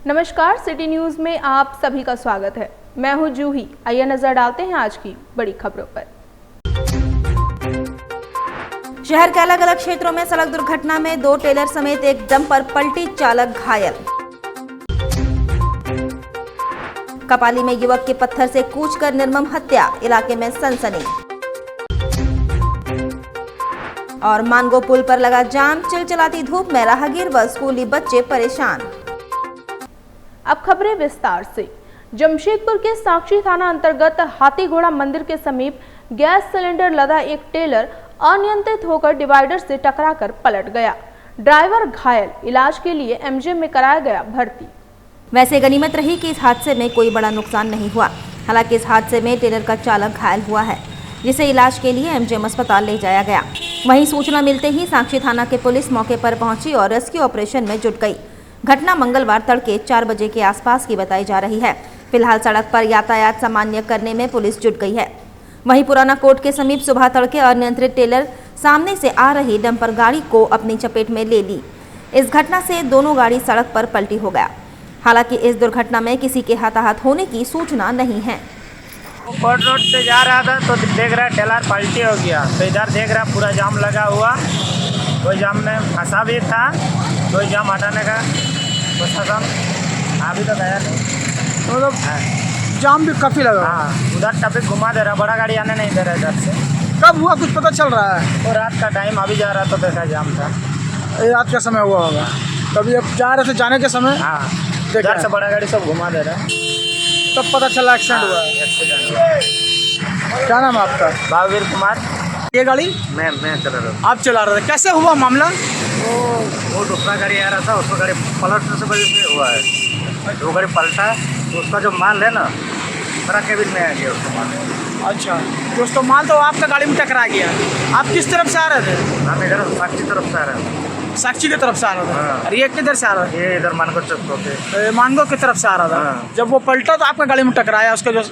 नमस्कार, city news में आप सभी का स्वागत है। मैं हूं जूही। आइए नजर डालते हैं आज की बड़ी खबरों पर। शहर के अलग अलग क्षेत्रों में सड़क दुर्घटना में 2 टेलर समेत एक डंपर पलटी, चालक घायल। कपाली में युवक के पत्थर से कूचकर निर्मम हत्या, इलाके में सनसनी। और मानगो पुल पर लगा जाम, चिलचिलाती धूप में राहगीर व स्कूली बच्चे परेशान। अब खबरें विस्तार से। जमशेदपुर के साक्षी थाना अंतर्गत हाथीघोड़ा मंदिर के समीप गैस सिलेंडर लदा एक टेलर अनियंत्रित होकर डिवाइडर से टकराकर पलट गया। ड्राइवर घायल, इलाज के लिए एमजे में कराया गया भर्ती। वैसे गनीमत रही कि इस हादसे में कोई बड़ा नुकसान नहीं हुआ। हालांकि इस हादसे में टेलर का चालक घायल हुआ है, जिसे इलाज के लिए एमजेएम अस्पताल ले जाया गया। वहीं सूचना मिलते ही साक्षी थाना के पुलिस मौके पर पहुंची और रेस्क्यू ऑपरेशन में जुट गई। घटना मंगलवार तड़के 4 बजे के आसपास की बताई जा रही है। फिलहाल सड़क पर यातायात सामान्य करने में पुलिस जुट गई है। वहीं पुराना कोर्ट के समीप सुबह तड़के अनियंत्रित टेलर सामने से आ रही डंपर गाड़ी को अपनी चपेट में ले ली। इस घटना से दोनों गाड़ी सड़क पर पलटी हो गया। हालांकि इस दुर्घटना में किसी के हताहत होने की सूचना नहीं है। कोर्ट रोड से जा रहा था तो देख रहा टेलर पलटी हो गया, तो इधर देख रहा पूरा जाम लगा हुआ। कोई जाम में फंसा भी था, कोई जाम हटाने का प्रशासन अभी तो गया नहीं। मतलब जाम भी काफी लगा। हाँ, उधर ट्रैफिक घुमा दे रहा, बड़ा गाड़ी आने नहीं दे रहा इधर से। कब हुआ कुछ पता चल रहा है? तो रात का टाइम अभी जा रहा तो देखा जाम था। ये रात का समय हुआ होगा, तभी अब जा रहे थे, जाने के समय हाँ, इधर से बड़ा गाड़ी सब घुमा दे रहा है, तब पता चला एक्सीडेंट हुआ है। एक्सीडेंट। क्या नाम है आपका? भाववीर कुमार। ये गाड़ी मैं चला रहा था। आप चला रहे थे, कैसे हुआ मामला? वो दूसरा गाड़ी आ रहा था, उसका गाड़ी पलटने से वजह से हुआ है। वो गाड़ी पलटा तो उसका जो माल है ना, मेरा केबिन में आ गया उसका माल। अच्छा, दोस्तों माल तो आपका गाड़ी में टकरा गया। आप किस तरफ से आ रहे थे? हम इधर साक्षी तरफ से आ रहे हैं। साक्षी की तरफ से आ रहा था। हाँ। और ये किधर से आ रहा ये इधर मानगो चौक पे था? मानगो की तरफ से आ रहा था। हाँ। जब वो पलटा तो आपका गाड़ी में टकराया, उसका जो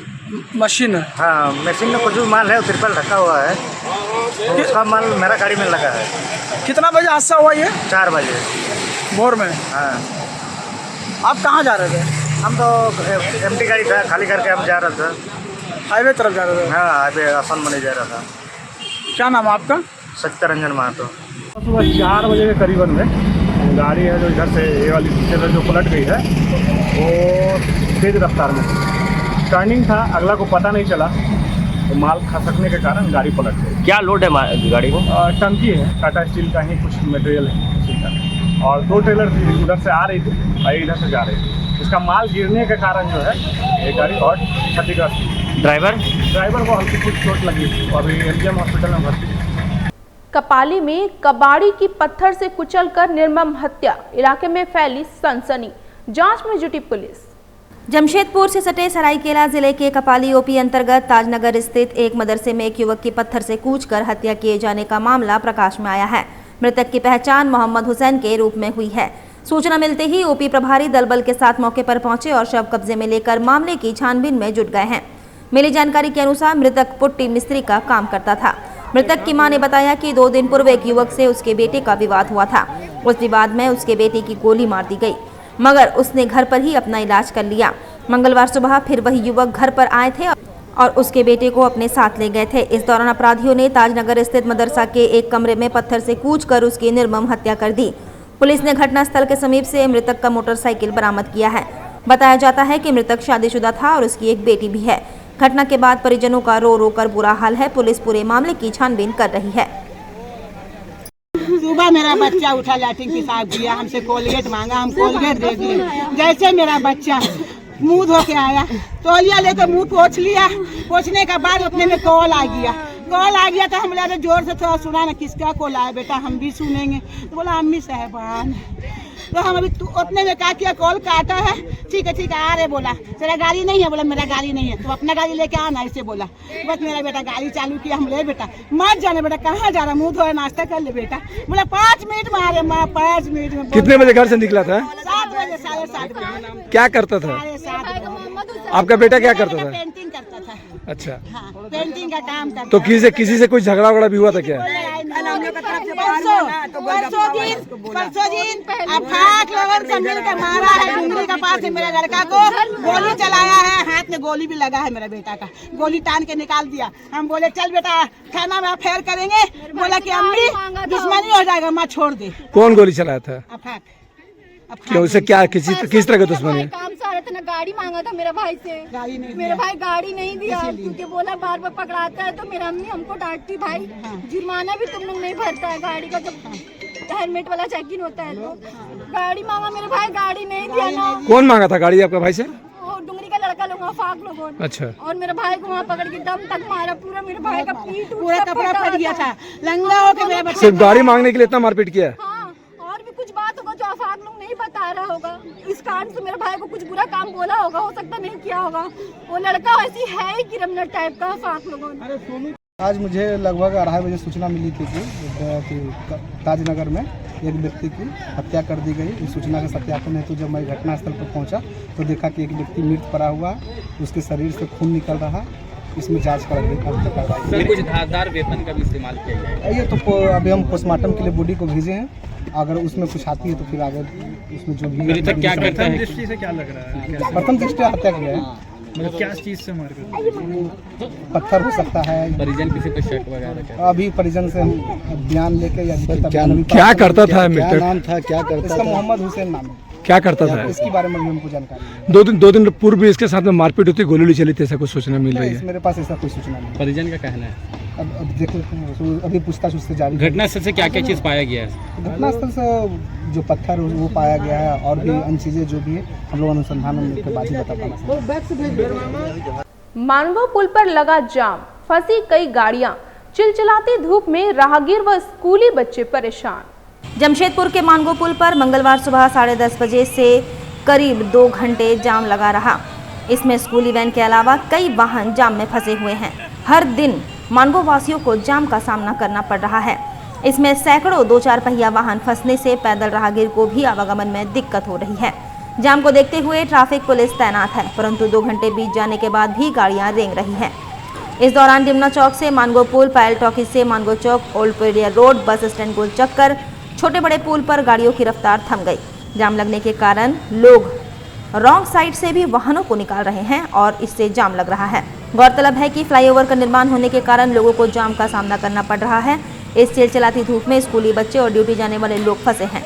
मशीन है। हाँ, मशीन में कुछ भी माल है, तिरपाल ढका हुआ है, तो उसका माल मेरा गाड़ी में लगा है। कितना बजे हादसा हुआ ये? 4 बजे भोर में। हाँ। आप कहाँ जा रहे थे? हम तो एमटी गाड़ी था, खाली करके हम जा रहे थे। हाईवे तरफ जा रहे थे? हाँ, हाईवे आसान मनी जा रहा था। क्या नाम है आपका? सत्यरंजन महतो। सुबह 4 बजे के करीबन में गाड़ी है जो इधर से ये वाली टेलर जो पलट गई है, वो तेज रफ्तार में टर्निंग था, अगला को पता नहीं चला, तो माल खसकने के कारण गाड़ी पलट गई। क्या लोड है गाड़ी में? टंकी है, टाटा स्टील का ही कुछ मटेरियल है उसी का, और 2 टेलर थी, उधर से आ रही थी और इधर से जा रही थी। इसका माल गिरने के कारण जो है ये गाड़ी और क्षतिग्रस्त। ड्राइवर को हल्की कुछ चोट लगी, अभी एमजीएम हॉस्पिटल में भर्ती। कपाली में कबाड़ी की पत्थर से कुचलकर निर्मम हत्या, इलाके में फैली सनसनी। जांच में जुटी पुलिस। जमशेदपुर से सटे सरायकेला जिले के कपाली ओपी अंतर्गत ताजनगर स्थित एक मदरसे में एक युवक की पत्थर से कूचकर हत्या किए जाने का मामला प्रकाश में आया है। मृतक की पहचान मोहम्मद हुसैन के रूप में हुई है। सूचना मिलते ही ओपी प्रभारी दल बल के साथ मौके पर पहुंचे और शव कब्जे में लेकर मामले की छानबीन में जुट गए हैं। मिली जानकारी के अनुसार मृतक पुट्टी मिस्त्री का काम करता था। मृतक की मां ने बताया कि 2 दिन पूर्व एक युवक से उसके बेटे का विवाद हुआ था। उस विवाद में उसके बेटे की गोली मार दी गई, मगर उसने घर पर ही अपना इलाज कर लिया। मंगलवार सुबह फिर वही युवक घर पर आए थे और उसके बेटे को अपने साथ ले गए थे। इस दौरान अपराधियों ने ताजनगर स्थित मदरसा के एक कमरे में पत्थर से कूचकर उसकी निर्मम हत्या कर दी। पुलिस ने घटनास्थल के समीप से मृतक का मोटरसाइकिल बरामद किया है। बताया जाता है कि मृतक शादीशुदा था और उसकी एक बेटी भी है। घटना के बाद परिजनों का रो रो कर बुरा हाल है। पुलिस पूरे मामले की छानबीन कर रही है। सुबह मेरा बच्चा उठा, लैट्रिन पेशाब किया, हमसे कोलगेट मांगा, हम कोलगेट दे दिए। जैसे मेरा बच्चा मुंह धो के आया, तौलिया लेकर मुंह पोंछ लिया। पोंछने के बाद उतने में कॉल आ गया तो हम बोले जोर से थोड़ा सुना ना, किसका कॉल आया बेटा, हम भी सुनेंगे। तो बोला अम्मी साहबान। तो हम अभी उतने में क्या किया, कॉल काटा है। ठीक है आ रहे, बोला तेरा गाड़ी नहीं है? बोला मेरा गाड़ी नहीं है। तो अपना गाड़ी लेके आना, ऐसे बोला। बस मेरा बेटा गाड़ी चालू किया। हम ले बेटा मत जाने, बेटा कहाँ जा रहा, मुँह धोए नाश्ता कर ले बेटा। बोला 5 मिनट में आ रहे माँ, 5 मिनट में। कितने बजे घर से निकला था? 7 बजे, 7:30 बजे। क्या करता था? 7:30। आपका बेटा क्या करता था? पेंटिंग करता था। अच्छा, हाँ, पेंटिंग का काम करता तो किसी से कोई झगड़ा वगड़ा भी हुआ था क्या? परसों दिन अफाक लोगों से मिल के मारा है। डुंगरी के पास से मेरे लड़का को गोली चलाया है, हाथ में गोली भी लगा है मेरे बेटा का, गोली टान के निकाल दिया। हम बोले चल बेटा थाना में अफेयर करेंगे, बोला कि अम्मी दुश्मनी हो जाएगा, माँ छोड़ दे। कौन गोली चलाया था? अफाक। क्या उससे क्या किस तरह का दुश्मनी है? काम से आ रहे थे ना, गाड़ी मांगा था मेरा भाई से, गाड़ी नहीं मेरा भाई गाड़ी नहीं दिया क्योंकि बोला बार बार पकड़ाता है। तो मेरा अम्मी हमको डांटती, भाई जुर्माना भी तुम लोग नहीं भरता है गाड़ी का, जब हेलमेट वाला चेकिंग होता है तो गाड़ी मांगा मेरा भाई, गाड़ी नहीं दिया ना। कौन मांगा था गाड़ी आपका भाई से? और डुंगरी का लड़का लोग, फाक लोगों ने। अच्छा। और मेरे भाई को वहाँ पकड़ के दम तक मारा, पूरा मेरे भाई का पीठ पूरा कपड़ा फट गया था, लंगा होके मेरे बच्चे। सिर्फ गाड़ी मांगने के लिए इतना मारपीट किया? हाँ, और भी कुछ बात होगा जो आफाक लोग नहीं बता रहा होगा। इस कारण से मेरे भाई को कुछ बुरा काम बोला होगा, हो सकता नहीं किया होगा। वो लड़का ऐसी है ही क्रिमिनल टाइप का आफाक लोगों ने। आज मुझे लगभग 2:30 बजे सूचना मिली थी कि ताजनगर में एक व्यक्ति की हत्या कर दी गई। इस सूचना के सत्यापन हेतु जब मैं घटनास्थल पर पहुंचा तो देखा कि एक व्यक्ति मृत पड़ा हुआ, उसके शरीर से खून निकल रहा। इसमें जांच कर रही है। कुछ धारदार वेपन का भी इस्तेमाल किया गया है। ये तो अभी हम पोस्टमार्टम के लिए बॉडी को भेजे हैं, अगर उसमें कुछ आती है तो फिर आगे उसमें जो भी क्या करता है? दृष्टि से क्या लग रहा है? प्रथम दृष्टि हत्या किया है। मतलब क्या चीज से मार कर? पत्थर हो सकता है। परिजन किसी पे शक वगैरह? अभी परिजन से हम बयान लेके या क्या करता था? क्या नाम था, क्या करता था? मोहम्मद हुसैन नाम है। क्या करता था? इसके बारे में भी हमको जानकारी है। दो दिन पूर्व भी इसके साथ में मारपीट होती, गोली चली थी, ऐसा कुछ सूचना मिल रही है? मेरे पास ऐसा कोई सूचना नहीं। परिजन का कहना है अब देखो, अभी पूछताछ उससे जारी। घटनास्थल से क्या क्या चीज पाया गया है? घटनास्थल से जो पत्थर वो पाया गया है और भी अन्य चीजें जो भी है हम लोग अनुसंधान में के बाद ही बता पाना। मानवा पुल पर लगा जाम, फंसी कई गाड़ियां, चिलचिलाती धूप में राहगीर व स्कूली बच्चे परेशान। जमशेदपुर के मानगो पुल पर मंगलवार सुबह 10:30 बजे से करीब 2 घंटे जाम लगा रहा। इसमें स्कूली वैन के अलावा कई वाहन जाम में फंसे हुए हैं। हर दिन मानगो वासियों को जाम का सामना करना पड़ रहा है। इसमें सैकड़ों 2-4 पहिया वाहन फंसने से पैदल राहगीर को भी आवागमन में दिक्कत हो रही है। जाम को देखते हुए ट्रैफिक पुलिस तैनात है, परंतु 2 घंटे बीत जाने के बाद भी गाड़ियां रेंग रही हैं। इस दौरान डिमना चौक से मानगो पुल, पायल टॉकीज से मानगो चौक, ओल्ड पेरिया रोड, बस स्टैंड गोल चक्कर, छोटे बड़े पुल पर गाड़ियों की रफ्तार थम गई। जाम लगने के कारण लोग रॉन्ग साइड से भी वाहनों को निकाल रहे हैं और इससे जाम लग रहा है। गौरतलब है कि फ्लाईओवर का निर्माण होने के कारण लोगों को जाम का सामना करना पड़ रहा है। इस चिलचिलाती धूप में स्कूली बच्चे और ड्यूटी जाने वाले लोग फंसे हैं।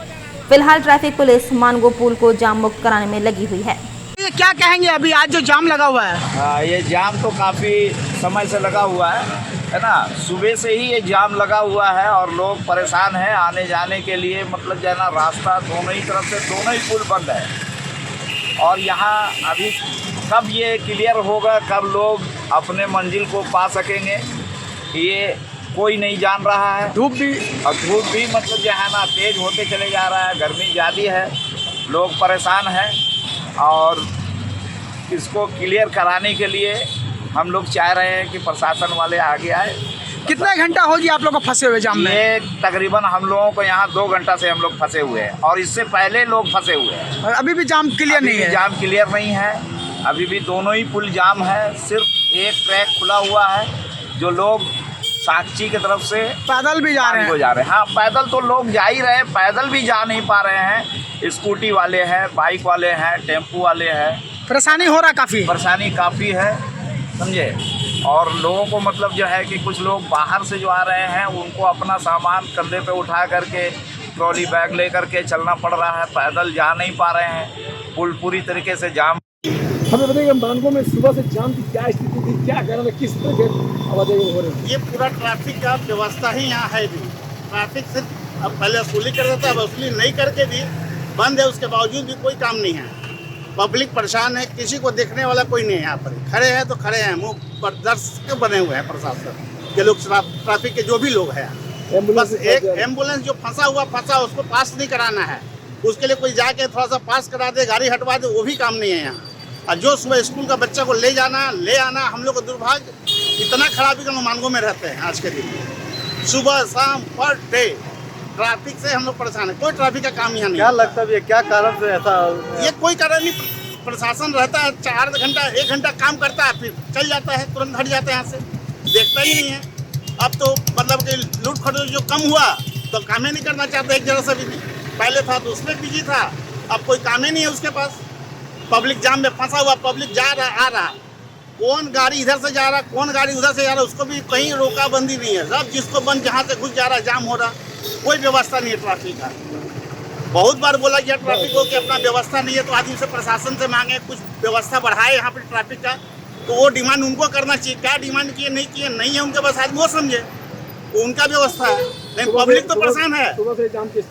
फिलहाल ट्रैफिक पुलिस मानगो पुल को जाम मुक्त कराने में लगी हुई है। ये क्या कहेंगे अभी आज जो जाम लगा हुआ है? ये जाम तो काफ़ी समय से लगा हुआ है ना। सुबह से ही ये जाम लगा हुआ है और लोग परेशान हैं आने जाने के लिए। मतलब जो है ना, रास्ता दोनों ही तरफ से, दोनों ही पुल बंद है। और यहाँ अभी कब ये क्लियर होगा, कब लोग अपने मंजिल को पा सकेंगे, ये कोई नहीं जान रहा है। धूप भी मतलब जो है ना तेज होते चले जा रहा है, गर्मी ज़्यादा है, लोग परेशान हैं। और इसको क्लियर कराने के लिए हम लोग चाह रहे हैं कि प्रशासन वाले आगे आए। कितना घंटा हो गया आप लोग को फंसे हुए जाम में? ये तकरीबन हम लोगों को यहाँ 2 घंटा से हम लोग फंसे हुए हैं और इससे पहले लोग फंसे हुए हैं। और अभी भी जाम क्लियर नहीं है? जाम क्लियर नहीं है, अभी भी दोनों ही पुल जाम है। सिर्फ एक ट्रैक खुला हुआ है, जो लोग साक्षी की तरफ से पैदल भी जा रहे हैं। हाँ, पैदल तो लोग जा ही रहे हैं, पैदल भी जा नहीं पा रहे हैं। स्कूटी वाले हैं, बाइक वाले हैं, टेम्पू वाले हैं। परेशानी हो रहा, परेशानी काफ़ी है, समझे। और लोगों को मतलब जो है कि कुछ लोग बाहर से जो आ रहे हैं उनको अपना सामान कंधे पे उठा करके, ट्रॉली बैग ले करके चलना पड़ रहा है, पैदल जा नहीं पा रहे हैं। पुल पूरी तरीके से जाम। हमें बताइए मानगो में सुबह से जाम की क्या स्थिति थी, क्या कारण है, किस तरह के आवाजाही हो रही है? ये पूरा ट्रैफिक का व्यवस्था ही यहाँ है भी। ट्रैफिक सिर्फ अब पहले वसूली कर देता है, वसूली नहीं करके भी बंद है, उसके बावजूद भी कोई काम नहीं है। पब्लिक परेशान है, किसी को देखने वाला कोई नहीं है। यहाँ पर खड़े हैं तो खड़े हैं, मुँह पर दर्शक बने हुए हैं प्रशासन के लोग, ट्रैफिक के जो भी लोग हैं। बस एक एम्बुलेंस जो फंसा उसको पास नहीं कराना है, उसके लिए कोई जाके थोड़ा सा पास करा दे, गाड़ी हटवा दे, वो भी काम नहीं है यहाँ। और जो सुबह स्कूल का बच्चा को ले आना, हम लोग को दुर्भाग्य, इतना खराबी का मानगो में रहते हैं आज के दिन। सुबह शाम पर डे ट्रैफिक से हम लोग परेशान है, कोई ट्रैफिक का काम यहाँ नहीं। क्या लगता है क्या कारण से ऐसा? ये कोई कारण नहीं, प्रशासन रहता है 4 घंटा 1 घंटा काम करता है, फिर चल जाता है, तुरंत हट जाता है यहाँ से, देखता ही नहीं है। अब तो मतलब कि लूट खटोल जो कम हुआ तो काम ही नहीं करना चाहते एक जगह से भी। पहले था तो उसमें बिजी था, अब कोई काम ही नहीं है उसके पास। पब्लिक जाम में फंसा हुआ, पब्लिक जा रहा आ रहा, कौन गाड़ी इधर से जा रहा, कौन गाड़ी उधर से जा रहा, उसको भी कहीं रोका बंदी नहीं है। सब जिसको बंद जहाँ से घुस जा रहा, जाम हो रहा, कोई व्यवस्था नहीं है ट्रैफिक का। बहुत बार बोला गया ट्रैफिक को कि अपना व्यवस्था नहीं है तो आदमी से प्रशासन से मांगे कुछ व्यवस्था बढ़ाए यहाँ पर ट्रैफिक का, तो वो डिमांड उनको करना चाहिए। क्या डिमांड किए नहीं है उनके पास, आदमी वो समझे, वो उनका व्यवस्था है। लेकिन पब्लिक तो परेशान है,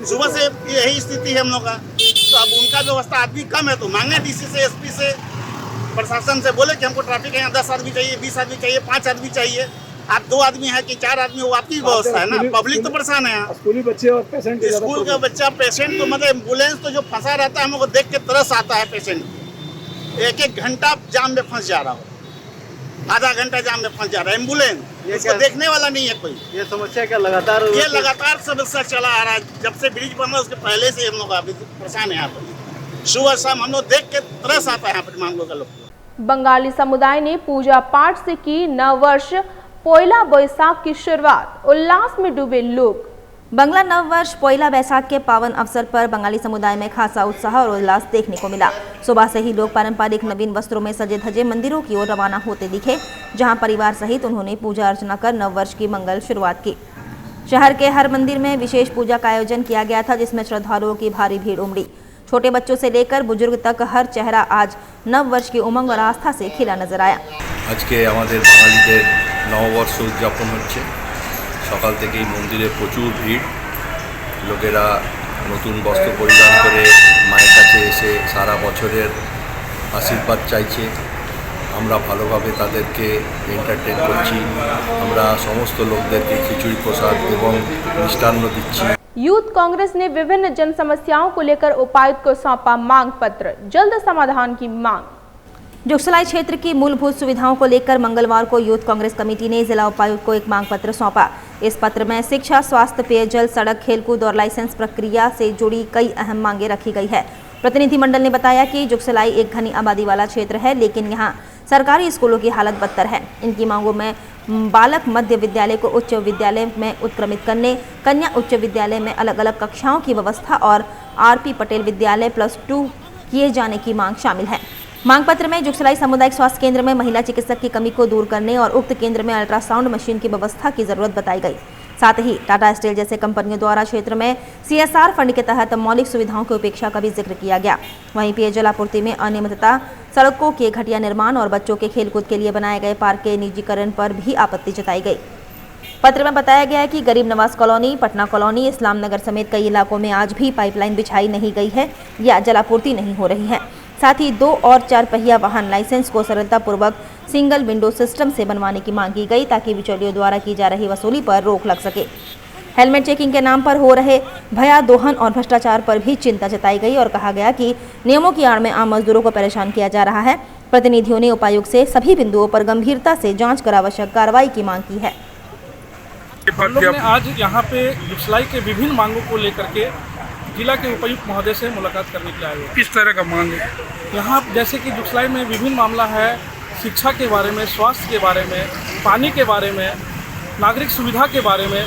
सुबह से यही स्थिति है हम लोग का। तो अब उनका व्यवस्था, आदमी कम है तो मांगे डीसी से, एसपी से, प्रशासन से, बोले कि हमको ट्रैफिक है यहाँ 10 आदमी चाहिए, 20 आदमी चाहिए, 5 आदमी चाहिए। आप 2 आदमी है कि 4 आदमी, वो आपकी व्यवस्था है ना। पब्लिक तो परेशान है यहाँ। स्कूली बच्चे और पेशेंट, स्कूल का बच्चा, पेशेंट, तो मतलब एम्बुलेंस तो जो फंसा रहता है हमको देख के तरस आता है। पेशेंट 1-1 घंटा जाम में फंस जा रहा हो, आधा घंटा जाम में फंस जा रहा है एम्बुलेंस, इसको देखने वाला नहीं है कोई। ये समस्या क्या लगातार समस्या चला आ रहा है। जब से ब्रिज बन रहा है उसके पहले से हम लोग अभी परेशान है यहाँ पर। सुबह शाम हम लोग देख के तरस आता है यहाँ पर हम लोग का लोग। बंगाली समुदाय ने पूजा पाठ से की नव वर्ष पोयला बैसाख की शुरुआत, उल्लास में डूबे लोग। बंगला नव वर्ष पोयला बैसाख के पावन अवसर पर बंगाली समुदाय में खासा उत्साह और उल्लास देखने को मिला। सुबह से ही लोग पारंपरिक नवीन वस्त्रों में सजे धजे मंदिरों की ओर रवाना होते दिखे, जहां परिवार सहित उन्होंने पूजा अर्चना कर नव वर्ष की मंगल शुरुआत की। शहर के हर मंदिर में विशेष पूजा का आयोजन किया गया था, जिसमें श्रद्धालुओं की भारी भीड़ उमड़ी। छोटे बच्चों से लेकर बुजुर्ग तक हर चेहरा आज नव वर्ष की उमंग और आस्था से खिला नजर आया। आज के हमारे बांगालीদের নববর্ষ উদযাপন হচ্ছে। সকাল থেকেই মন্দিরে প্রচুর ভিড়, লোকেরা নতুন বস্ত্র পরিধান করে মায়ের কাছে এসে সারা বছরের আশীর্বাদ চাইছে। আমরা ভালোভাবে তাদেরকে এন্টারটেইন করছি। আমরা সমস্ত লোকদেরকে খিচুড়ি প্রসাদ এবং মিষ্টান্ন দিচ্ছি। यूथ कांग्रेस ने विभिन्न जन समस्याओं को लेकर उपायुक्त को सौंपा मांग पत्र, जल्द समाधान की मांग। जुगसलाई क्षेत्र की मूलभूत सुविधाओं को लेकर मंगलवार को यूथ कांग्रेस कमेटी ने जिला उपायुक्त को एक मांग पत्र सौंपा। इस पत्र में शिक्षा, स्वास्थ्य, पेयजल, सड़क, खेलकूद और लाइसेंस प्रक्रिया से जुड़ी कई अहम मांगे रखी गई है। प्रतिनिधिमंडल ने बताया कि जुगसलाई एक घनी आबादी वाला क्षेत्र है, लेकिन यहाँ सरकारी स्कूलों की हालत बदतर है। इनकी मांगों में बालक मध्य विद्यालय को उच्च विद्यालय में उत्क्रमित करने, कन्या उच्च विद्यालय में अलग अलग कक्षाओं की व्यवस्था और आरपी पटेल विद्यालय +2 किए जाने की मांग शामिल है। मांग पत्र में जुगसलाई सामुदायिक स्वास्थ्य केंद्र में महिला चिकित्सक की कमी को दूर करने और उक्त केंद्र में अल्ट्रासाउंड मशीन की व्यवस्था की जरूरत बताई गई। साथ ही टाटा स्टील जैसे कंपनियों द्वारा क्षेत्र में CSR फंड के तहत मौलिक सुविधाओं की उपेक्षा का भी जिक्र किया गया। वहीं पेयजल आपूर्ति में अनियमितता, सड़कों के घटिया निर्माण और बच्चों के खेलकूद के लिए बनाए गए पार्क के निजीकरण पर भी आपत्ति जताई गई। पत्र में बताया गया है कि गरीब नवाज कॉलोनी, पटना कॉलोनी, इस्लाम नगर समेत कई इलाकों में आज भी पाइपलाइन बिछाई नहीं गई है या जलापूर्ति नहीं हो रही है। साथ ही 2 और 4 पहिया वाहन लाइसेंस को सरलतापूर्वक सिंगल विंडो सिस्टम से बनवाने की मांग की गई, ताकि बिचौलियों द्वारा की जा रही वसूली पर रोक लग सके। हेलमेट चेकिंग के नाम पर हो रहे भयादोहन और भ्रष्टाचार पर भी चिंता जताई गई और कहा गया कि नियमों की आड़ में आम मजदूरों को परेशान किया जा रहा है। प्रतिनिधियों ने उपायुक्त से सभी बिंदुओं पर गंभीरता से जांच कर आवश्यक कार्रवाई की मांग की है। हम लोग ने आज यहाँ पे जुगसलाई के विभिन्न मांगों को लेकर के जिला के उपायुक्त महोदय से मुलाकात करने के लिए आए हुए। किस तरह का मांग है यहाँ? जैसे कि जुगसलाई में विभिन्न मामला है, शिक्षा के बारे में, स्वास्थ्य के बारे में, पानी के बारे में, नागरिक सुविधा के बारे में,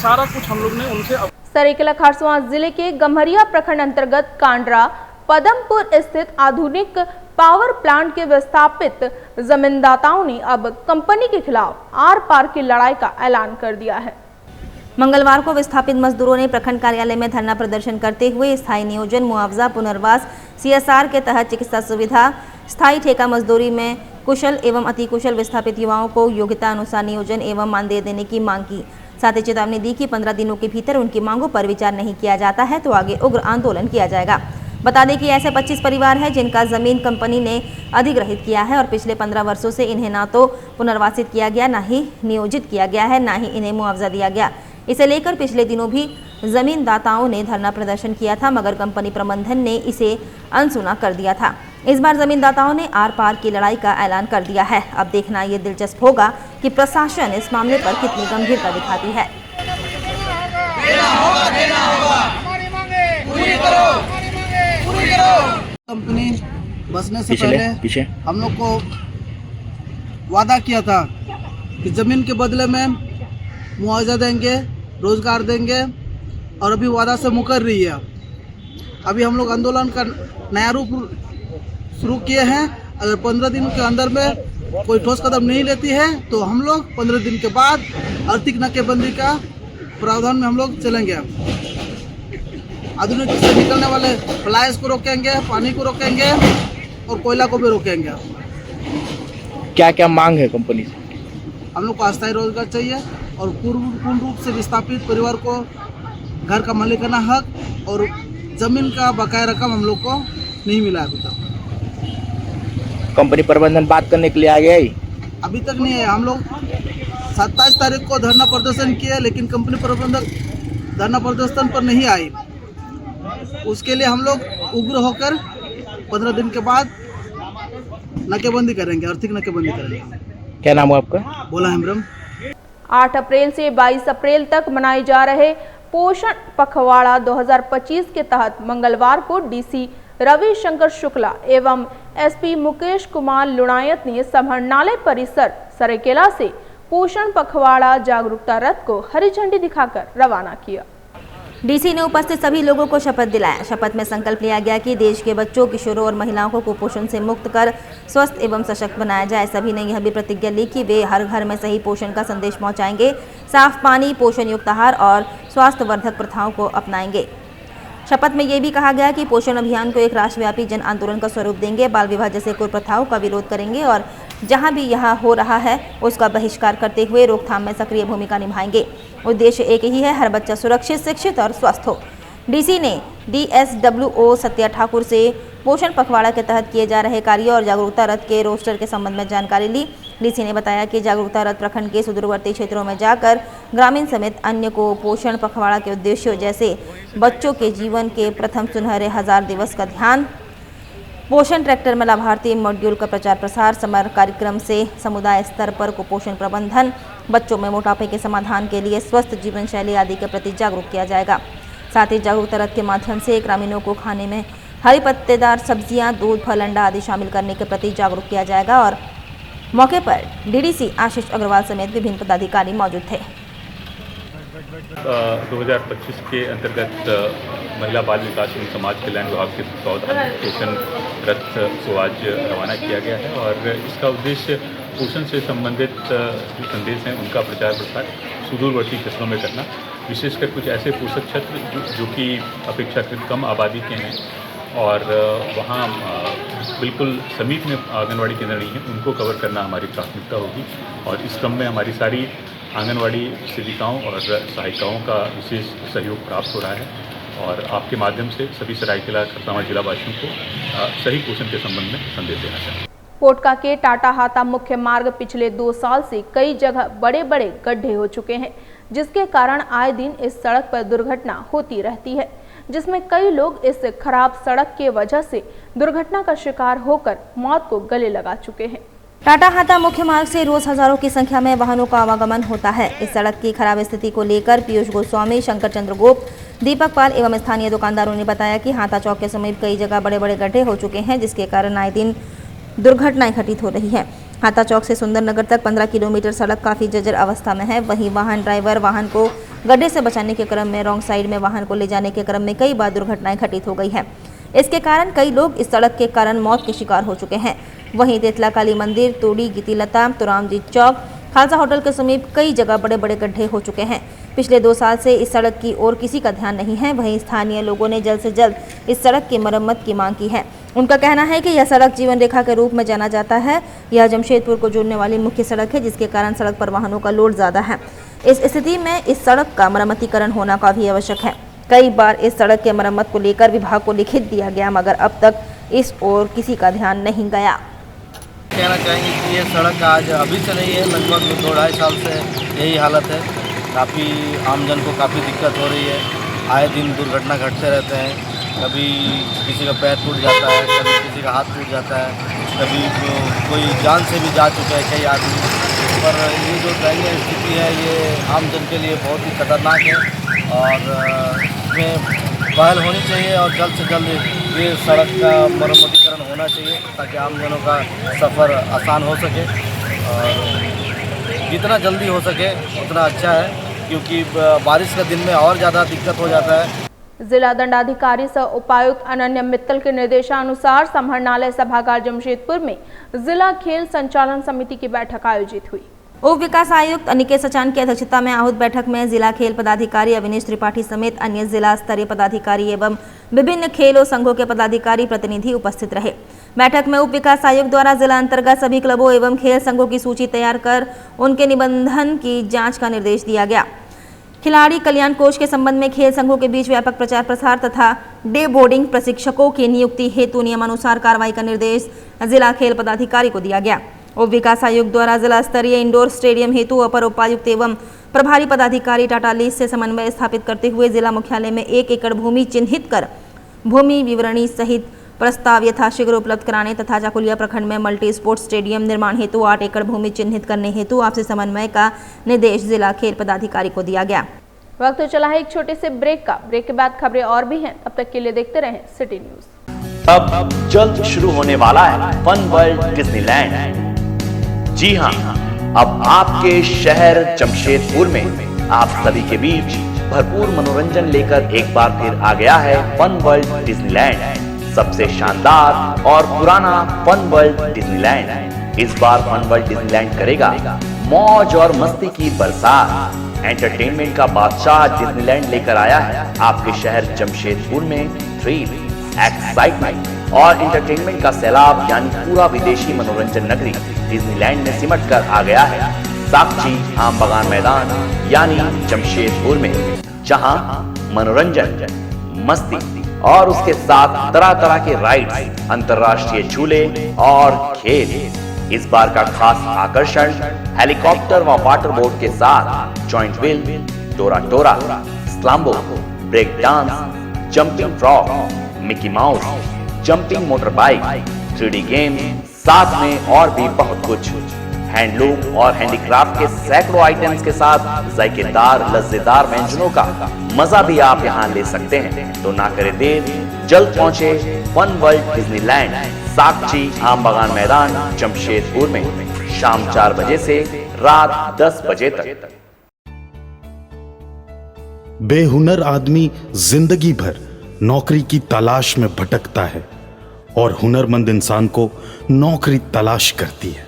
सारा कुछ हम लोग ने उनसे। सरायकेला खरसावां जिले के गम्हरिया प्रखंड अंतर्गत कांड्रा पदमपुर स्थित आधुनिक पावर प्लांट के विस्थापित जमींदाताओं ने अब कंपनी के खिलाफ आर पार की लड़ाई का ऐलान कर दिया है। मंगलवार को विस्थापित मजदूरों ने प्रखंड कार्यालय में धरना प्रदर्शन करते हुए स्थायी नियोजन, मुआवजा, पुनर्वास, CSR के तहत चिकित्सा सुविधा, स्थायी ठेका मजदूरी में कुशल एवं अति कुशल विस्थापित युवाओं को योग्यता अनुसार नियोजन एवं मानदेय देने की मांग की। साथ ही चेतावनी दी कि 15 दिनों के भीतर उनकी मांगों पर विचार नहीं किया जाता है तो आगे उग्र आंदोलन किया जाएगा। बता दें कि ऐसे 25 परिवार हैं जिनका जमीन कंपनी ने अधिग्रहित किया है और पिछले 15 वर्षों से इन्हें ना तो पुनर्वासित किया गया, ना ही नियोजित किया गया है, ना ही इन्हें मुआवजा दिया गया। इसे लेकर पिछले दिनों भी जमींदाताओं ने धरना प्रदर्शन किया था, मगर कंपनी प्रबंधन ने इसे अनसुना कर दिया था। इस बार जमींदाताओं ने आर पार की लड़ाई का ऐलान कर दिया है। अब देखना ये दिलचस्प होगा कि प्रशासन इस मामले पर कितनी गंभीरता दिखाती है। कंपनी बसने से पहले हम लोग को वादा किया था कि जमीन के बदले में मुआवजा देंगे, रोजगार देंगे और अभी वादा से मुकर रही है। अभी हम लोग आंदोलन का नया रूप शुरू किए हैं। अगर 15 दिन के अंदर में कोई ठोस कदम नहीं लेती है तो हम लोग 15 दिन के बाद आर्थिक नाकेबंदी का प्रावधान में हम लोग चलेंगे। आधुनिक से निकलने वाले फ्लाइज को रोकेंगे, पानी को रोकेंगे और कोयला को भी रोकेंगे। क्या क्या मांग है कंपनी से? हम लोग को अस्थायी रोजगार चाहिए और पूर्ण रूप से विस्थापित परिवार को घर का मालिकाना हक और जमीन का बकाया रकम हम लोग को नहीं मिला अभी तक। कंपनी प्रबंधन बात करने के लिए आ गया ही? अभी तक नहीं है। हम लोग 27 तारीख को धरना प्रदर्शन किए लेकिन कंपनी प्रबंधक धरना प्रदर्शन पर नहीं आई। उसके लिए हम लोग उग्र होकर 15 दिन के बाद नाकेबंदी करेंगे, आर्थिक नाकेबंदी करेंगे। क्या नाम है आपका? बोला हेम्ब्रम। 8 अप्रैल से 22 अप्रैल तक मनाए जा रहे पोषण पखवाड़ा 2025 के तहत मंगलवार को डीसी रविशंकर शुक्ला एवं एसपी मुकेश कुमार लुणायत ने समाहरणालय परिसर सरायकेला से पोषण पखवाड़ा जागरूकता रथ को हरी झंडी दिखाकर रवाना किया। डीसी ने उपस्थित सभी लोगों को शपथ दिलाया। शपथ में संकल्प लिया गया कि देश के बच्चों, किशोरों और महिलाओं को कुपोषण से मुक्त कर स्वस्थ एवं सशक्त बनाया जाए। सभी ने यह भी प्रतिज्ञा ली कि वे हर घर में सही पोषण का संदेश पहुंचाएंगे, साफ पानी, पोषण युक्त आहार और स्वास्थ्यवर्धक प्रथाओं को अपनाएंगे। शपथ में ये भी कहा गया कि पोषण अभियान को एक राष्ट्रव्यापी जन आंदोलन का स्वरूप देंगे, बाल विवाह जैसे कुप्रथाओं का विरोध करेंगे और जहां भी यह हो रहा है उसका बहिष्कार करते हुए रोकथाम में सक्रिय भूमिका निभाएंगे। उद्देश्य एक ही है, हर बच्चा सुरक्षित, शिक्षित और स्वस्थ हो। डीसी ने DSWO सत्या ठाकुर से पोषण पखवाड़ा के तहत किए जा रहे कार्यों और जागरूकता रथ के रोस्टर के संबंध में जानकारी ली। डीसी ने बताया कि जागरूकता रथ प्रखंड के सुदूरवर्ती क्षेत्रों में जाकर ग्रामीण समेत अन्य को पोषण पखवाड़ा के उद्देश्यों जैसे बच्चों के जीवन के प्रथम सुनहरे 1000 दिवस का ध्यान, पोषण ट्रैक्टर में लाभार्थी मॉड्यूल का प्रचार प्रसार, समर कार्यक्रम से समुदाय स्तर पर कुपोषण प्रबंधन, बच्चों में मोटापे के समाधान के लिए स्वस्थ जीवन शैली आदि के प्रति जागरूक किया जाएगा। साथ ही जागरूकता रथ के माध्यम से ग्रामीणों को खाने में हरी पत्तेदार सब्जियां, दूध, फल, अंडा आदि शामिल करने के प्रति जागरूक किया जाएगा और मौके पर डीडीसी आशीष अग्रवाल समेत विभिन्न पदाधिकारी मौजूद थे। 2025 के अंतर्गत महिला बाल विकास एवं समाज कल्याण विभाग के तत्वावधान पोषण रथ को आज रवाना किया गया है और इसका उद्देश्य पोषण से संबंधित जो संदेश हैं उनका प्रचार प्रसार सुदूरवर्ती क्षेत्रों में करना, विशेषकर कुछ ऐसे पोषक क्षेत्र जो कि अपेक्षाकृत कम आबादी के हैं और वहाँ बिल्कुल समीप में आंगनवाड़ी केंद्र नहीं है, उनको कवर करना हमारी प्राथमिकता होगी। और इस क्रम में हमारी सारी आंगनवाड़ी सेविकाओं और सहायिकाओं का विशेष सहयोग प्राप्त हो रहा है और आपके माध्यम से सभी सरायकेला खरसावां जिला वासियों को सही पोषण के संबंध में संदेश देना चाहिए। पोटका के टाटा हाता मुख्य मार्ग पिछले 2 साल से कई जगह बड़े बड़े गड्ढे हो चुके हैं, जिसके कारण आए दिन इस सड़क पर दुर्घटना होती रहती है, जिसमें कई लोग इस खराब सड़क के वजह से दुर्घटना का शिकार होकर मौत को गले लगा चुके हैं। टाटा हाता मुख्य मार्ग से रोज हजारों की संख्या में वाहनों का आवागमन होता है। इस सड़क की खराब स्थिति को लेकर पीयूष गोस्वामी, शंकर चंद्र गोप, दीपक पाल एवं स्थानीय दुकानदारों ने बताया कि हाता चौक के समीप कई जगह बड़े बड़े गड्ढे हो चुके हैं, जिसके कारण आए दिन दुर्घटनाएं घटित हो रही हैं। हाता चौक से सुंदरनगर तक 15 किलोमीटर सड़क काफी जर्जर अवस्था में है। वहीं वाहन ड्राइवर वाहन को गड्ढे से बचाने के क्रम में रॉन्ग साइड में वाहन को ले जाने के क्रम में कई बार दुर्घटनाएं घटित हो गई है। इसके कारण कई लोग इस सड़क के कारण मौत के शिकार हो चुके हैं। वहीं तेतला काली मंदिर, तोड़ी, गीतीलता, तुरामजी चौक, खालसा होटल के समीप कई जगह बड़े बड़े गड्ढे हो चुके हैं। पिछले 2 साल से इस सड़क की ओर किसी का ध्यान नहीं है। वहीं स्थानीय लोगों ने जल्द से जल्द इस सड़क की मरम्मत की मांग की है। उनका कहना है कि यह सड़क जीवन रेखा के रूप में जाना जाता है। यह जमशेदपुर को जोड़ने वाली मुख्य सड़क है, जिसके कारण सड़क पर वाहनों का लोड ज़्यादा है। इस स्थिति में इस सड़क का मरम्मतीकरण होना काफ़ी आवश्यक है। कई बार इस सड़क के मरम्मत को लेकर विभाग को लिखित दिया गया, मगर अब तक इस ओर किसी का ध्यान नहीं गया। कहना चाहेंगे कि ये सड़क आज अभी से नहीं है, लगभग 2-2.5 साल से यही हालत है। काफ़ी आमजन को काफ़ी दिक्कत हो रही है। आए दिन दुर्घटना घटते रहते हैं। कभी किसी का पैर टूट जाता है, कभी किसी का हाथ टूट जाता है, कभी कोई जान से भी जा चुका है कई आदमी। पर ये जो दयनीय स्थिति है ये आमजन के लिए बहुत ही खतरनाक है और इसमें पहल होनी चाहिए और जल्द से जल्द ये सड़क का मरम्मतीकरण होना चाहिए ताकि आमजनों का सफ़र आसान हो सके और जितना जल्दी हो सके उतना अच्छा है। क्योंकि बारिश का दिन में और ज़्यादा दिक्कत हो जाता है। जिला दंडाधिकारी सह उपायुक्त अनन्य मित्तल के निर्देशानुसार समाहरणालय सभागार जमशेदपुर में जिला खेल संचालन समिति की बैठक आयोजित हुई। उप विकास आयुक्त अनिकेत सचान की अध्यक्षता में आहूत बैठक में जिला खेल पदाधिकारी अविनेश त्रिपाठी समेत अन्य जिला स्तरीय पदाधिकारी एवं विभिन्न खेलों संघों के पदाधिकारी प्रतिनिधि उपस्थित रहे। बैठक में उप विकास आयुक्त द्वारा जिला अंतर्गत सभी क्लबों एवं खेल संघों की सूची तैयार कर उनके निबंधन की जाँच का निर्देश दिया गया। खिलाड़ी कल्याण कोष के संबंध में खेल संघों के बीच व्यापक प्रचार प्रसार तथा डे बोर्डिंग प्रशिक्षकों की नियुक्ति हेतु नियमानुसार कार्रवाई का निर्देश जिला खेल पदाधिकारी को दिया गया। उप विकास आयुक्त द्वारा जिला स्तरीय इंडोर स्टेडियम हेतु अपर उपायुक्त एवं प्रभारी पदाधिकारी टाटा लीज से समन्वय स्थापित करते हुए जिला मुख्यालय में 1 एकड़ भूमि चिन्हित कर भूमि विवरणी सहित प्रस्ताव यथाशीघ्र उपलब्ध कराने तथा चाकुलिया प्रखंड में मल्टी स्पोर्ट्स स्टेडियम निर्माण हेतु 8 एकड़ भूमि चिन्हित करने हेतु आपसी समन्वय का निर्देश जिला खेल पदाधिकारी को दिया गया। वक्त चला है एक छोटे से ब्रेक का। ब्रेक के बाद खबरें और भी हैं, तब तक के लिए देखते रहें सिटी न्यूज। अब जल्द शुरू होने वाला है फन वर्ल्ड डिज्नीलैंड। जी हाँ, अब आपके शहर जमशेदपुर में आप सभी के बीच भरपूर मनोरंजन लेकर एक बार फिर आ गया है फन वर्ल्ड डिज्नीलैंड। सबसे शानदार और पुराना फन वर्ल्ड डिज्नीलैंड इस बार फन वर्ल्ड डिज्नीलैंड करेगा मौज और मस्ती की बरसात। एंटरटेनमेंट का बादशाह डिज्नीलैंड लेकर आया है आपके शहर जमशेदपुर में थ्रिल, एक्साइटमेंट और एंटरटेनमेंट का सैलाब यानी पूरा विदेशी मनोरंजन नगरी डिज्नीलैंड में सिमट कर आ गया है साक्षी आम बगान मैदान यानी जमशेदपुर में, जहां मनोरंजन, मस्ती और उसके साथ तरह तरह के राइड्स, अंतर्राष्ट्रीय झूले और खेल। इस बार का खास आकर्षण हेलीकॉप्टर व वाटर बोट के साथ जॉइंट व्हील, टोरा टोरा, स्लाम्बो, break dance, jumping frog, Mickey Mouse, jumping motorbike, 3D game, साथ में और भी बहुत कुछ। हैंडलूम और हैंडीक्राफ्ट के सैकड़ों आइटम्स के साथ जायकेदार लज्जेदार व्यंजनों का मजा भी आप यहाँ ले सकते हैं। तो ना करें देर, जल्द पहुंचे फन वर्ल्ड डिज्नीलैंड, साक्षी आम बगान मैदान जमशेदपुर में शाम 4 बजे से रात 10 बजे तक। बेहुनर आदमी जिंदगी भर नौकरी की तलाश में भटकता है और हुनरमंद इंसान को नौकरी तलाश करती है।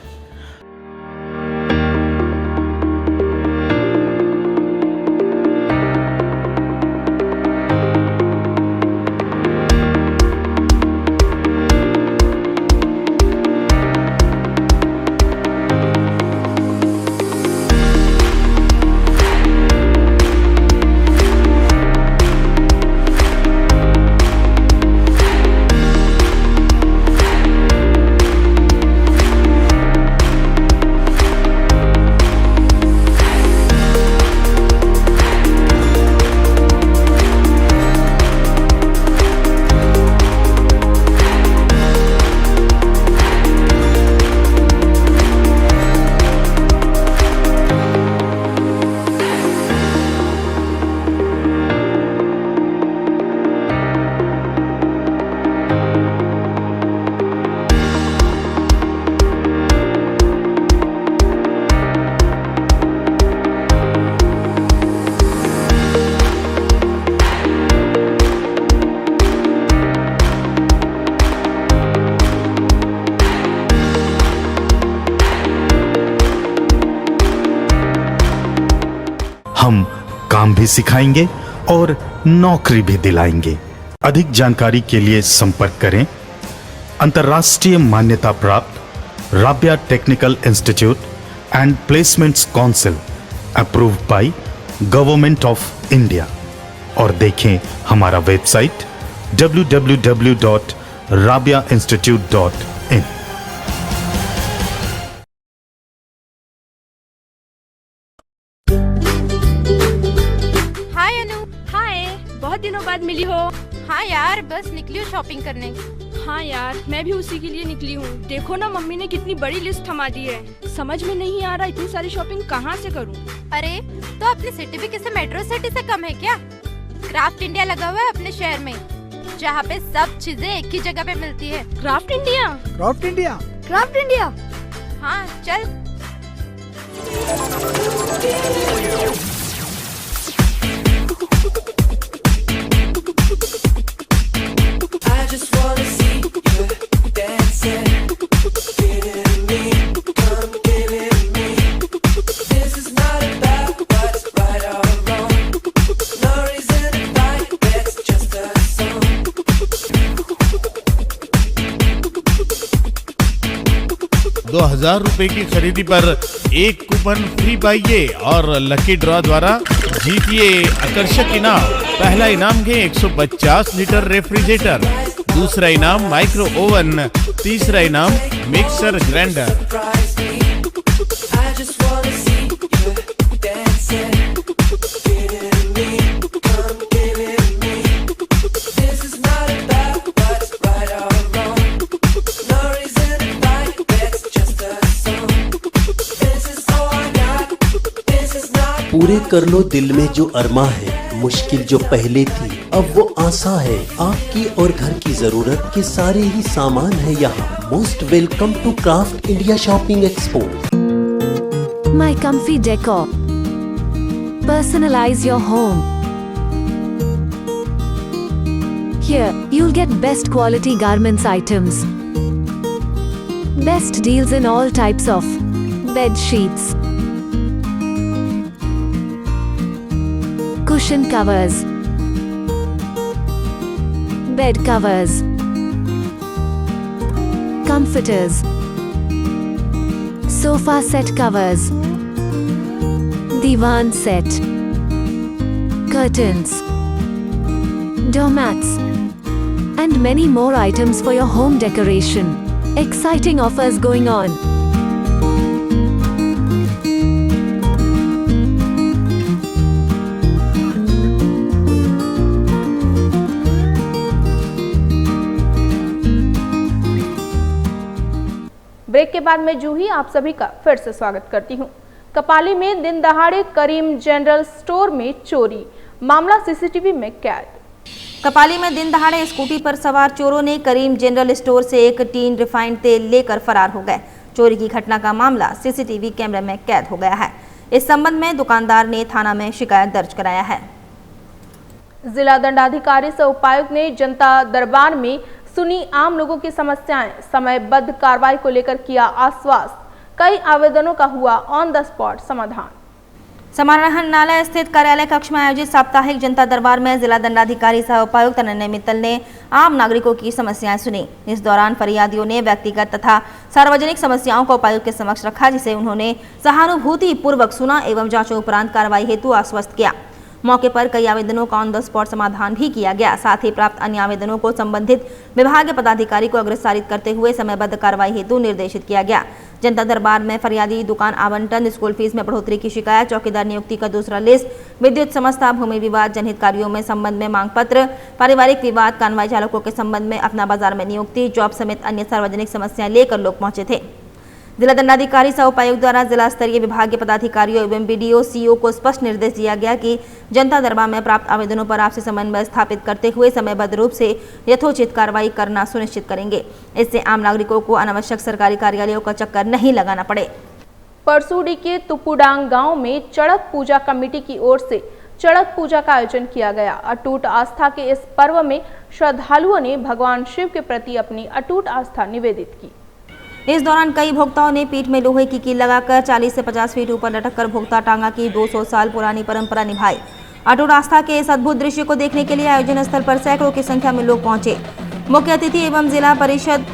हम काम भी सिखाएंगे और नौकरी भी दिलाएंगे। अधिक जानकारी के लिए संपर्क करें अंतर्राष्ट्रीय मान्यता प्राप्त Rabia technical institute and placements council approved by government of India और देखें हमारा वेबसाइट www.rabiainstitute.in। बहुत दिनों बाद मिली हो। हाँ यार, बस निकली हूँ शॉपिंग करने। हाँ यार, मैं भी उसी के लिए निकली हूँ। देखो ना, मम्मी ने कितनी बड़ी लिस्ट थमा दी है। समझ में नहीं आ रहा इतनी सारी शॉपिंग कहाँ से करूँ। अरे तो अपनी सिटी भी किसी मेट्रो सिटी से कम है क्या? क्राफ्ट इंडिया लगा हुआ है अपने शहर में, जहाँ पे सब चीजें एक ही जगह पे मिलती है। Craft India, craft India, craft India. हाँ चल। ₹2000 की खरीदी पर एक कूपन फ्री पाइए और लकी ड्रॉ द्वारा जीतिए आकर्षक इनाम। पहला इनाम है 150 लीटर रेफ्रिजरेटर, दूसरा इनाम माइक्रो ओवन, तीसरा इनाम मिक्सर ग्राइंडर। पूरे कर लो दिल में जो अरमा है, मुश्किल जो पहले थी अब वो आसान है। आपकी और घर की जरूरत के सारे ही सामान है यहाँ। Most welcome to craft India shopping expo. My comfy decor. Personalize your home. Here, you'll get best quality garments items. Best deals in all types of bed sheets, cushion covers, bed covers, comforters, sofa set covers, divan set, curtains, doormats, and many more items for your home decoration. Exciting offers going on. Break के बाद मैं जूही आप सभी का फिर से स्वागत करती हूं। कपाली में दिन दहाड़े करीम जनरल स्टोर में चोरी, मामला सीसीटीवी में कैद। कपाली में दिन दहाड़े स्कूटी पर सवार चोरों ने करीम जनरल स्टोर से एक टीन रिफाइंड तेल लेकर फरार हो गए। चोरी की घटना का मामला सीसीटीवी कैमरे में कैद हो गया है। इस संबंध में दुकानदार ने थाना में शिकायत दर्ज कराया है। जिला दंडाधिकारी सह उपायुक्त ने जनता दरबार में सुनी आम लोगों की समस्याएं, समयबद्ध कार्रवाई को लेकर किया आश्वासन। कई आवेदनों का हुआ ऑन द स्पॉट समाधान। समाहरणालय स्थित कार्यालय कक्ष में आयोजित साप्ताहिक जनता दरबार में जिला दंडाधिकारी सह उपायुक्त अनन्या मित्तल ने आम नागरिकों की समस्याएं सुनी। इस दौरान फरियादियों ने व्यक्तिगत तथा सार्वजनिक समस्याओं को उपायुक्त के समक्ष रखा, जिसे उन्होंने सहानुभूति पूर्वक सुना एवं जांचों उपरांत कार्रवाई हेतु आश्वस्त किया। मौके पर कई आवेदनों का ऑन द स्पॉट समाधान भी किया गया। साथ ही प्राप्त अन्य आवेदनों को संबंधित विभागीय पदाधिकारी को अग्रसारित करते हुए समयबद्ध कार्रवाई हेतु निर्देशित किया गया। जनता दरबार में फरियादी दुकान आवंटन, स्कूल फीस में बढ़ोतरी की शिकायत, चौकीदार नियुक्ति का दूसरा लिस्ट, विद्युत समस्या, भूमि विवाद, जनहित कार्यों में संबंध में मांग पत्र, पारिवारिक विवाद, कानवाई चालकों के संबंध में अपना बाजार में नियुक्ति, जॉब समेत अन्य सार्वजनिक समस्याएं लेकर लोग पहुंचे थे। जिला दंडाधिकारी सह उपायुक्त द्वारा जिला स्तरीय विभागीय पदाधिकारियों एवं बीडीओ सीओ को स्पष्ट निर्देश दिया गया कि जनता दरबार में प्राप्त आवेदनों पर आपसी समन्वय स्थापित करते हुए समयबद्ध रूप से यथोचित कार्रवाई करना सुनिश्चित करेंगे। इससे आम नागरिकों को अनावश्यक सरकारी कार्यालयों का चक्कर नहीं लगाना पड़े। परसूडी के तुपुडांग गांव में चड़क पूजा कमेटी की ओर से चड़क पूजा का आयोजन किया गया। अटूट आस्था के इस पर्व में श्रद्धालुओं ने भगवान शिव के प्रति अपनी अटूट आस्था निवेदित की। इस दौरान कई भोक्ताओं ने पीठ में लोहे की कील लगाकर 40 से 50 फीट ऊपर लटककर भोक्ता टांगा की 200 साल पुरानी परंपरा निभाई। अटूट आस्था के इस अद्भुत दृश्य को देखने के लिए आयोजन स्थल पर सैकड़ों की संख्या में लोग पहुंचे। मुख्य अतिथि एवं जिला परिषद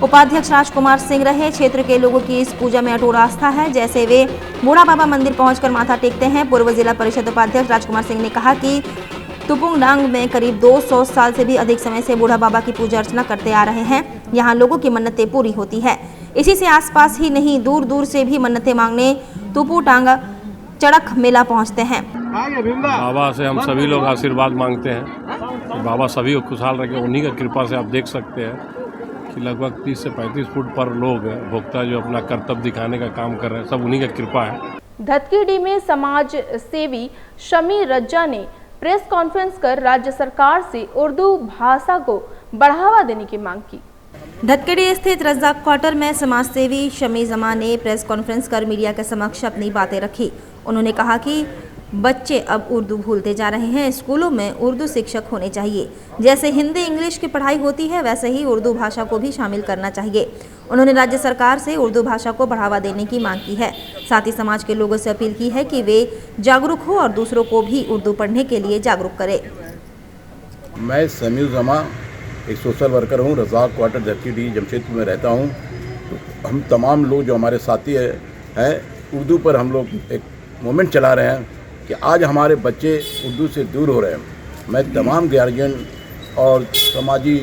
उपाध्यक्ष राजकुमार सिंह रहे। क्षेत्र के लोगों की इस पूजा में अटूट आस्था है, जैसे वे बूढ़ा बाबा मंदिर पहुंचकर माथा टेकते हैं। पूर्व जिला परिषद उपाध्यक्ष राजकुमार सिंह ने कहा कि तुपुडांग में करीब 200 साल से भी अधिक समय से बूढ़ा बाबा की पूजा अर्चना करते आ रहे हैं। यहाँ लोगों की मन्नतें पूरी होती है। इसी से आसपास ही नहीं, दूर दूर से भी मन्नतें मांगने तुपुडांग चड़क मेला पहुँचते हैं। बाबा से हम सभी लोग आशीर्वाद मांगते हैं। बाबा सभी को खुशहाल रखे। उन्हीं की कृपा से आप देख सकते हैं कि लगभग 30 से 35 फुट पर लोग भोक्ता जो अपना कर्तव्य दिखाने का काम कर रहे हैं, सब उन्हीं की कृपा है। धतकीडी में समाज सेवी शमी रज्जा ने प्रेस कॉन्फ्रेंस कर राज्य सरकार से उर्दू भाषा को बढ़ावा देने की मांग की। धतकीडी स्थित रज्जाक क्वार्टर में समाज सेवी शमी जमा ने प्रेस कॉन्फ्रेंस कर मीडिया के समक्ष अपनी बातें रखी। उन्होंने कहा कि बच्चे अब उर्दू भूलते जा रहे हैं। स्कूलों में उर्दू शिक्षक होने चाहिए। जैसे हिंदी इंग्लिश की पढ़ाई होती है वैसे ही उर्दू भाषा को भी शामिल करना चाहिए। उन्होंने राज्य सरकार से उर्दू भाषा को बढ़ावा देने की मांग की है। साथ ही समाज के लोगों से अपील की है कि वे जागरूक हो और दूसरों को भी उर्दू पढ़ने के लिए जागरूक करें। मैं समीर जमा एक सोशल वर्कर हूँ। रज़ाक क्वार्टर जर्की जमशेदपुर में रहता हूँ। तो हम तमाम लोग जो हमारे साथी हैं उर्दू पर हम लोग एक मूवमेंट चला रहे हैं कि आज हमारे बच्चे उर्दू से दूर हो रहे हैं। मैं तमाम गार्जियन और समाजी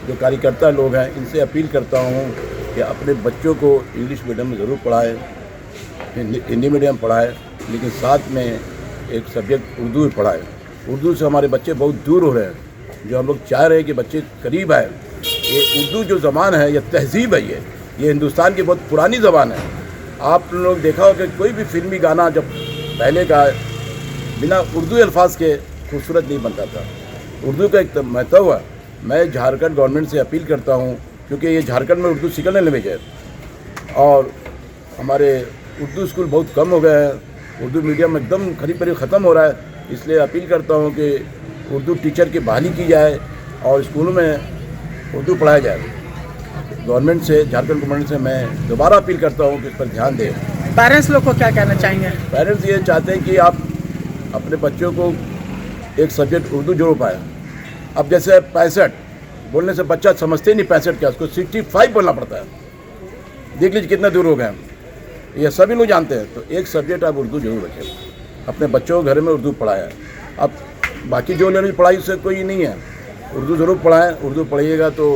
जो कार्यकर्ता लोग हैं इनसे अपील करता हूँ कि अपने बच्चों को इंग्लिश मीडियम में ज़रूर पढ़ाएं, हिंदी मीडियम पढ़ाएं, लेकिन साथ में एक सब्जेक्ट उर्दू पढ़ाएं। उर्दू से हमारे बच्चे बहुत दूर हो रहे हैं। जो हम लोग चाह रहे हैं कि बच्चे करीब आए। ये उर्दू जो ज़बान है, यह तहज़ीब है, ये हिंदुस्तान की बहुत पुरानी ज़बान है। आप लोग देखा हो कि कोई भी फिल्मी गाना जब पहले का बिना उर्दू अल्फाज के खूबसूरत नहीं बनता था। उर्दू का एक महत्व है। मैं झारखंड गवर्नमेंट से अपील करता हूँ, क्योंकि ये झारखंड में उर्दू सेकंड लैंग्वेज है और हमारे उर्दू स्कूल बहुत कम हो गए हैं। उर्दू मीडियम एकदम करीब ख़त्म हो रहा है। इसलिए अपील करता हूँ कि उर्दू टीचर की बहाली की जाए और स्कूलों में उर्दू पढ़ाया जाए। गवर्नमेंट से, झारखंड गवर्नमेंट से मैं दोबारा अपील करता हूँ कि इस पर ध्यान दें। पेरेंट्स लोग को क्या कहना चाहेंगे? पेरेंट्स ये चाहते हैं कि आप अपने बच्चों को एक सब्जेक्ट उर्दू जोड़ पाए। अब जैसे 65 बोलने से बच्चा समझते ही नहीं 65 क्या, उसको 65 बोलना पड़ता है। देख लीजिए कितना दूर हो गए हम, ये सभी लोग जानते हैं। तो एक सब्जेक्ट आप उर्दू जरूर रखें, अपने बच्चों को घर में उर्दू पढ़ाएं। अब बाकी जो लैंग्वेज पढ़ाई उससे कोई नहीं है, उर्दू ज़रूर पढ़ाएं। उर्दू पढ़िएगा तो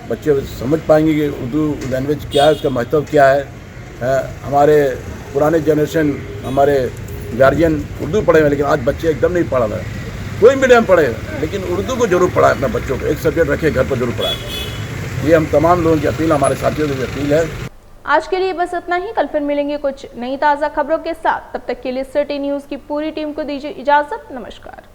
बच्चे समझ पाएंगे कि उर्दू लैंग्वेज क्या है, उसका महत्व क्या है। हमारे पुराने जनरेशन, हमारे गार्जियन उर्दू पढ़े हुए, लेकिन आज बच्चे एकदम नहीं पढ़ रहे हैं। कोई मीडियम पढ़े लेकिन उर्दू को जरूर पढ़ाएं। अपने बच्चों को एक सब्जेक्ट रखें, घर पर जरूर पढ़ाएं। ये हम तमाम लोगों की अपील, हमारे साथियों की अपील है। आज के लिए बस इतना ही। कल फिर मिलेंगे कुछ नई ताज़ा खबरों के साथ। तब तक के लिए सिटी न्यूज़ की पूरी टीम को दीजिए इजाज़त। नमस्कार।